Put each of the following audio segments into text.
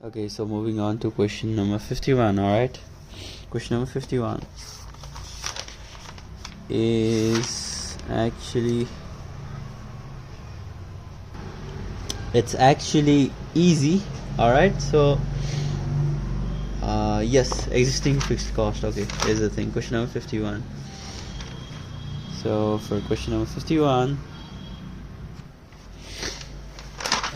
Okay, so moving on to question number 51. All right, question number 51 is actually easy. All right, so yes, existing fixed cost. Okay, here's the thing, question number 51. So for question number 51,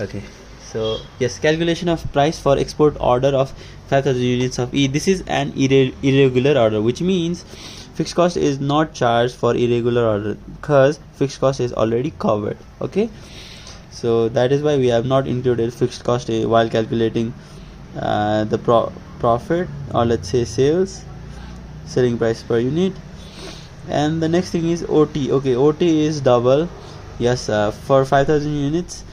okay, so yes, calculation of price for export order of 5,000 units of E. This is an irregular order, which means fixed cost is not charged for irregular order because fixed cost is already covered. Okay, so that is why we have not included fixed cost while calculating the profit, or let's say selling price per unit. And the next thing is OT. Okay, OT is double. Yes, for 5,000 units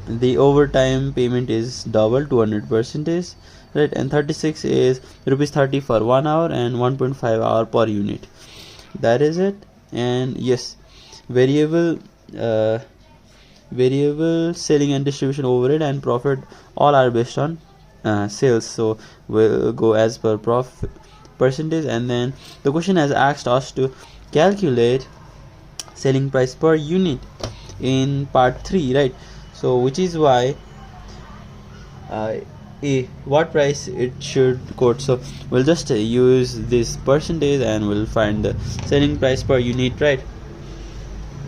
the overtime payment is double, 200%, right? And 36 is rupees 30 for 1 hour and 1.5 hour per unit. That is it. And yes, variable selling and distribution overhead and profit all are based on sales, so we'll go as per profit percentage. And then the question has asked us to calculate selling price per unit in part 3, right? So which is why what price it should quote. So we'll just use this percentage and we'll find the selling price per unit, right?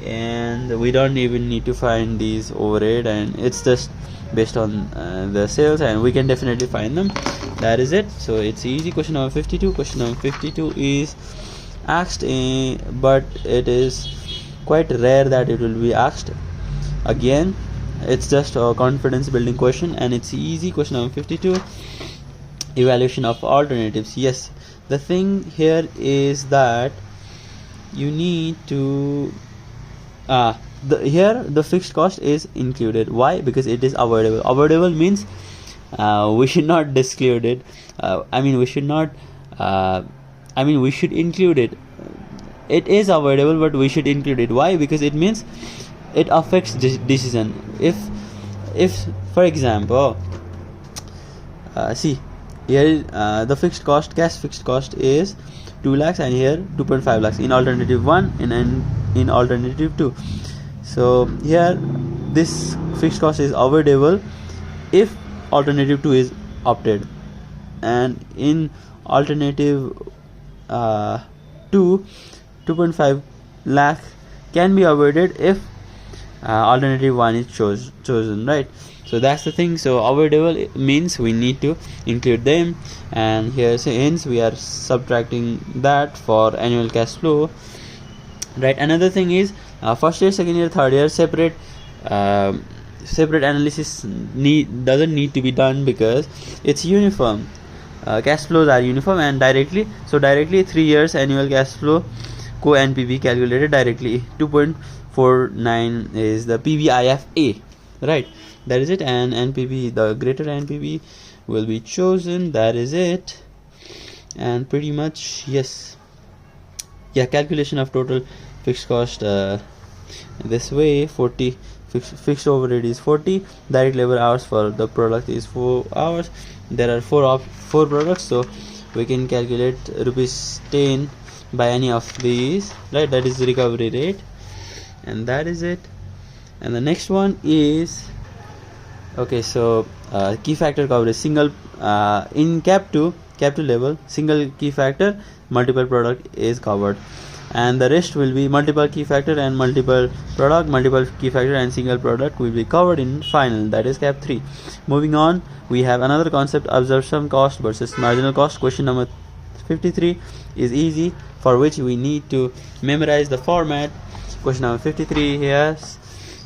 And we don't even need to find these overhead, and it's just based on the sales, and we can definitely find them. That is it. So it's easy. Question number 52. Question number 52 is asked, but it is quite rare that it will be asked again. It's just a confidence building question, and it's easy. Question number 52, evaluation of alternatives. Yes, the thing here is that you need to here the fixed cost is included. Why? Because it is avoidable. Avoidable means we should not exclude it. We should include it. It is avoidable, but we should include it. Why? Because it means it affects decision. If for example, see here, the fixed cost, cash fixed cost is 2 lakhs, and here 2.5 lakhs in alternative 1 and in alternative 2. So here this fixed cost is avoidable if alternative 2 is opted, and in alternative 2.5 lakh can be avoided if alternative 1 is chosen, right? So that's the thing. So avoidable means we need to include them, and here hence we are subtracting that for annual cash flow, right? Another thing is first year, second year, third year separate analysis doesn't need to be done because it's uniform. Cash flows are uniform, and directly 3 years annual cash flow co-NPV calculated directly. 2.49 is the PVIFA, right? That is it. And NPV, the greater NPV will be chosen. That is it. And pretty much, yes, yeah, calculation of total fixed cost this way. 40 fixed overhead is 40, direct labor hours for the product is 4 hours. There are four products, so we can calculate rupees 10 by any of these, right? That is the recovery rate, and that is it. And the next one is, okay, so key factor coverage, single in cap 2 level, single key factor, multiple product is covered, and the rest will be multiple key factor and multiple product, multiple key factor and single product will be covered in final, that is cap 3. Moving on, we have another concept, absorption cost versus marginal cost. Question number 53 is easy, for which we need to memorize the format. Question number 53 here.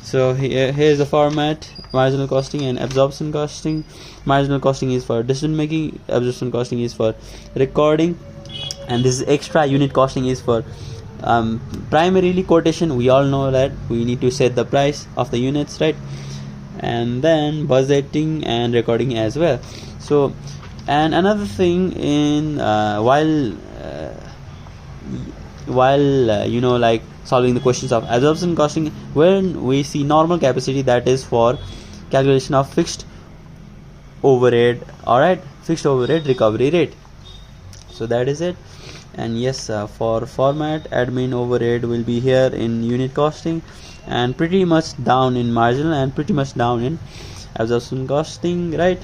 So here's the format: marginal costing and absorption costing. Marginal costing is for decision making, absorption costing is for recording, and this extra unit costing is for primarily quotation. We all know that we need to set the price of the units, right? And then budgeting and recording as well. So, and another thing, in while like solving the questions of absorption costing, when we see normal capacity, that is for calculation of fixed overhead, alright, fixed overhead recovery rate. So that is it. And yes, for format, admin overhead will be here in unit costing, and pretty much down in marginal, and pretty much down in absorption costing, right?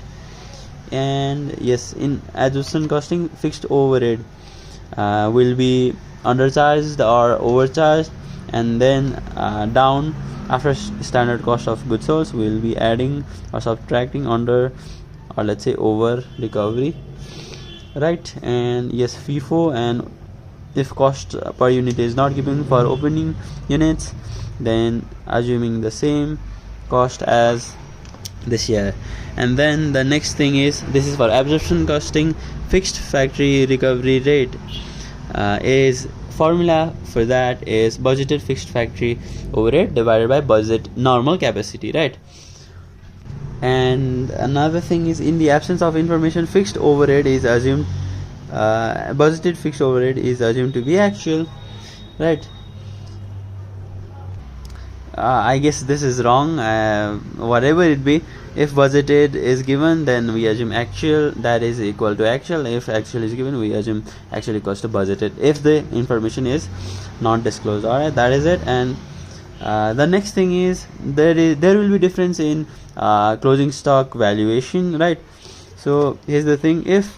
And yes, in absorption costing, fixed overhead will be undercharged or overcharged, and then down after standard cost of goods sold, we will be adding or subtracting under, or let's say over recovery, right? And yes, FIFO, and if cost per unit is not given for opening units, then assuming the same cost as this year. And then the next thing is, this is for absorption costing, fixed factory recovery rate. Is formula for that is budgeted fixed factory overhead divided by budget normal capacity, right? And another thing is, in the absence of information, fixed overhead is assumed, budgeted fixed overhead is assumed to be actual, right? I guess this is wrong. Whatever it be, if budgeted is given, then we assume actual, that is equal to actual. If actual is given, we assume actual equals to budgeted if the information is not disclosed. Alright, that is it. And the next thing is, there will be difference in closing stock valuation, right? So here's the thing: if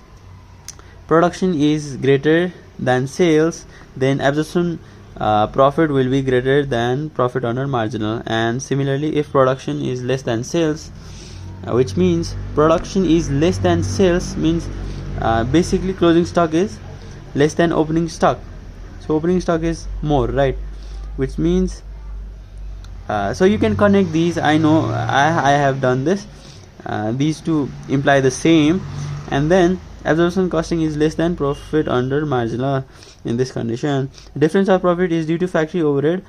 production is greater than sales, then absorption profit will be greater than profit under marginal. And similarly, if production is less than sales, which means production is less than sales means basically closing stock is less than opening stock, so opening stock is more, right? Which means so you can connect these. I know I have done this. These two imply the same. And then absorption costing is less than profit under marginal. In this condition, difference of profit is due to factory overhead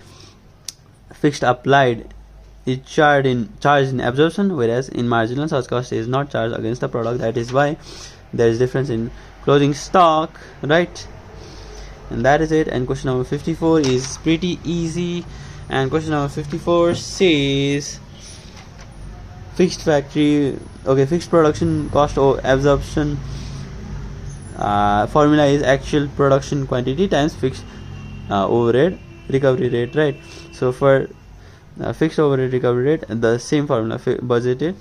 fixed applied is charged in absorption, whereas in marginal such cost is not charged against the product. That is why there is difference in closing stock, right? And that is it. And question number 54 is pretty easy. And question number 54 says fixed production cost or absorption formula is actual production quantity times fixed overhead recovery rate, right? So for fixed overhead recovery rate, the same formula budgeted,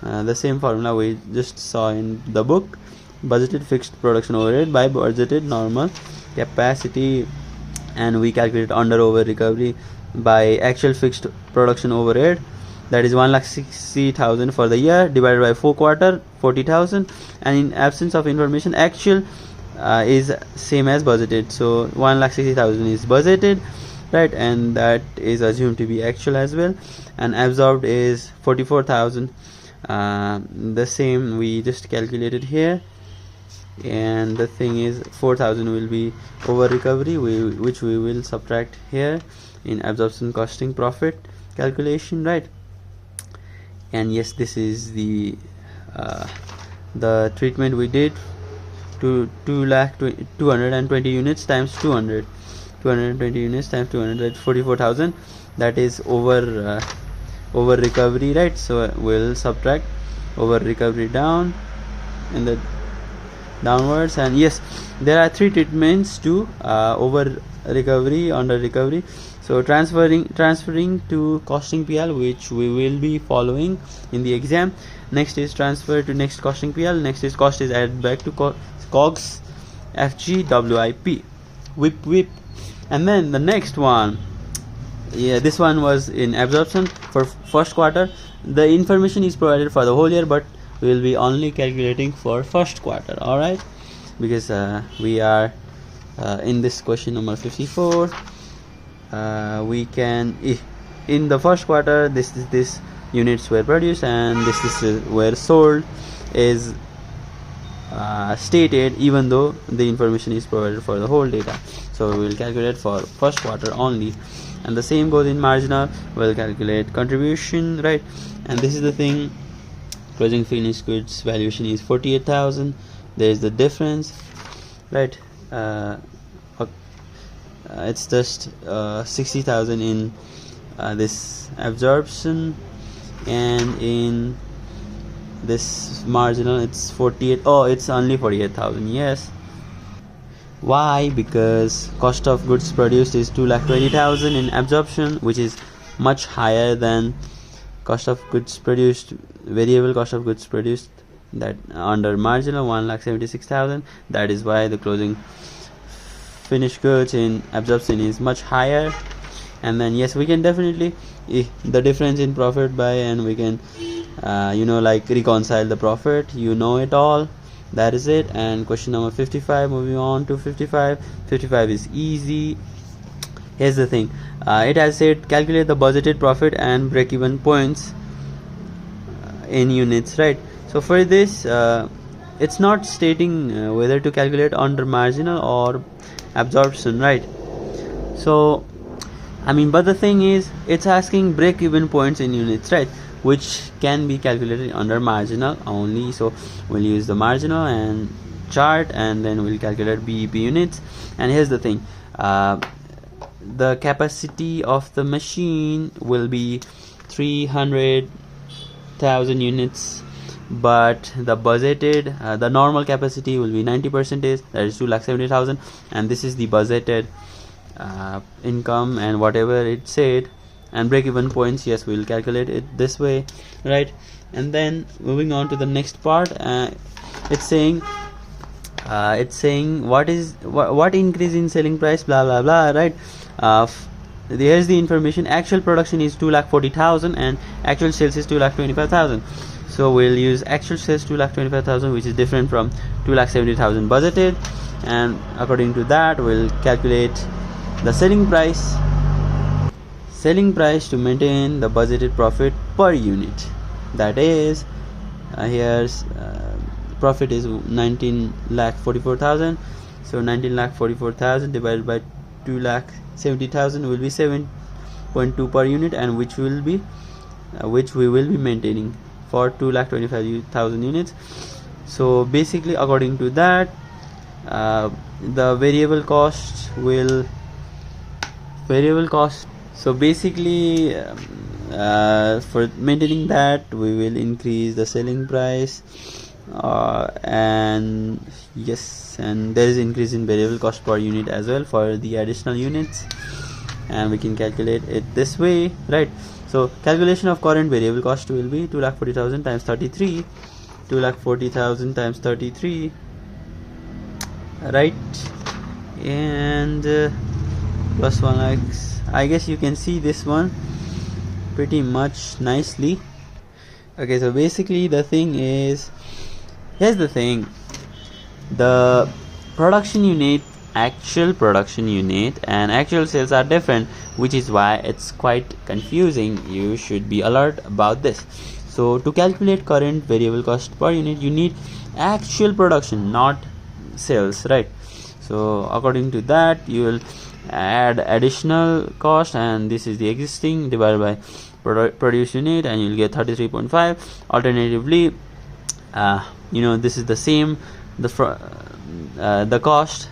the same formula we just saw in the book: budgeted fixed production overhead by budgeted normal capacity, and we calculate under over recovery by actual fixed production overhead, that is 1,60,000 for the year divided by 4 quarter, 40,000. And in absence of information, actual is same as budgeted, so 1,60,000 is budgeted, right? And that is assumed to be actual as well. And absorbed is 44,000, the same we just calculated here. And the thing is, 4,000 will be over recovery, which we will subtract here in absorption costing profit calculation, right? And yes, this is the treatment we did to 220 units times 200, 220 units times 200, that's 44,000. That is over recovery, right? So we'll subtract over recovery down in the downwards. And yes, there are 3 treatments to over recovery, under recovery. So transferring to costing PL, which we will be following in the exam. Next is transfer to next costing PL. Next is cost is added back to COGS, FG, WIP, WIP. And then the next one, yeah, this one was in absorption for first quarter. The information is provided for the whole year, but we will be only calculating for first quarter, all right? Because we are in this question number 54. We can, in the first quarter, this units were produced and this were sold is stated, even though the information is provided for the whole data. So we will calculate for first quarter only. And the same goes in marginal. We'll calculate contribution, right? And this is the thing: closing finished goods valuation is 48,000. There is the difference, right? It's just 60,000 in this absorption, and in this marginal, it's 48. Oh, it's only 48,000. Yes. Why? Because cost of goods produced is 2,20,000 in absorption, which is much higher than cost of goods produced, variable cost of goods produced, that under marginal 1,76,000. That is why the closing finished goods in absorption is much higher. And then yes, we can definitely the difference in profit by, and we can like reconcile the profit, it all. That is it. And question number 55, moving on to 55 is easy. Here's the thing, it has said calculate the budgeted profit and break-even points in units, right? So for this, it's not stating whether to calculate under marginal or absorption, right? So but the thing is, it's asking break-even points in units, right, which can be calculated under marginal only. So we'll use the marginal and chart, and then we'll calculate BEP units. And here's the thing, the capacity of the machine will be 300,000 units, but the budgeted, the normal capacity will be 90%, that is 2,70,000, and this is the budgeted income and whatever it said. And break-even points, yes, we'll calculate it this way, right? And then moving on to the next part, it's saying what increase in selling price, blah blah blah, right? Here's the information. Actual production is 2,40,000 and actual sales is 2,25,000. So we'll use actual sales 2,25,000, which is different from 2,70,000 budgeted, and according to that we'll calculate the selling price to maintain the budgeted profit per unit. That is, here's profit is 19,44,000. So 19,44,000 divided by 2,70,000 will be 7.2 per unit, and which we will be maintaining for 2,25,000 units. So basically, according to that, the variable cost. So basically, for maintaining that, we will increase the selling price, and yes, and there is increase in variable cost per unit as well for the additional units, and we can calculate it this way, right? So calculation of current variable cost will be 2,40,000 times 33, 2,40,000 times 33, right? And plus 1x. I guess you can see this one pretty much nicely. Okay, so basically the thing is, here's the thing, the production unit, actual production unit and actual sales are different, which is why it's quite confusing. You should be alert about this. So to calculate current variable cost per unit, you need actual production, not sales, right? So according to that, you will add additional cost, and this is the existing divided by produced unit, and you'll get 33.5. Alternatively, this is the same, the cost,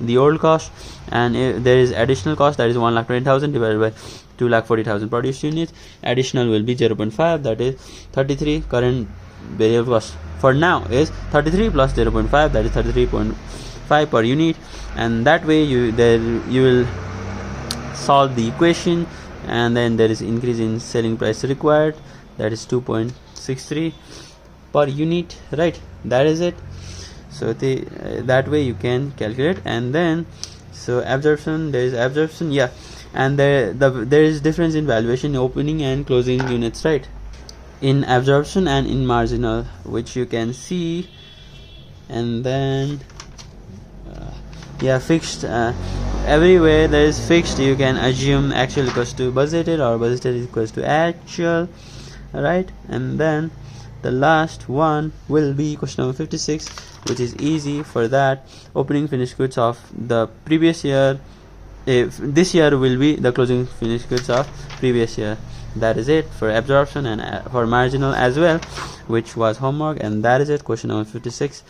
the old cost, and there is additional cost, that is 1,20,000 divided by 2,40,000 produced units. Additional will be 0.5, that is 33. Current variable cost for now is 33 plus 0.5, that is 33.5 per unit. And that way you will solve the equation, and then there is increase in selling price required, that is 2.63 per unit, right? That is it. So that way you can calculate. And then so absorption, there is absorption, yeah, and there is difference in valuation opening and closing units, right, in absorption and in marginal, which you can see. And then fixed, everywhere there is fixed, you can assume actual equals to budgeted or budgeted equals to actual, right? And then the last one will be question number 56, which is easy. For that, opening finished goods of the previous year, if this year will be the closing finished goods of previous year. That is it for absorption and for marginal as well, which was homework. And that is it, question number 56.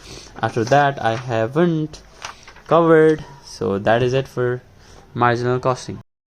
After that, I haven't covered. So that is it for marginal costing.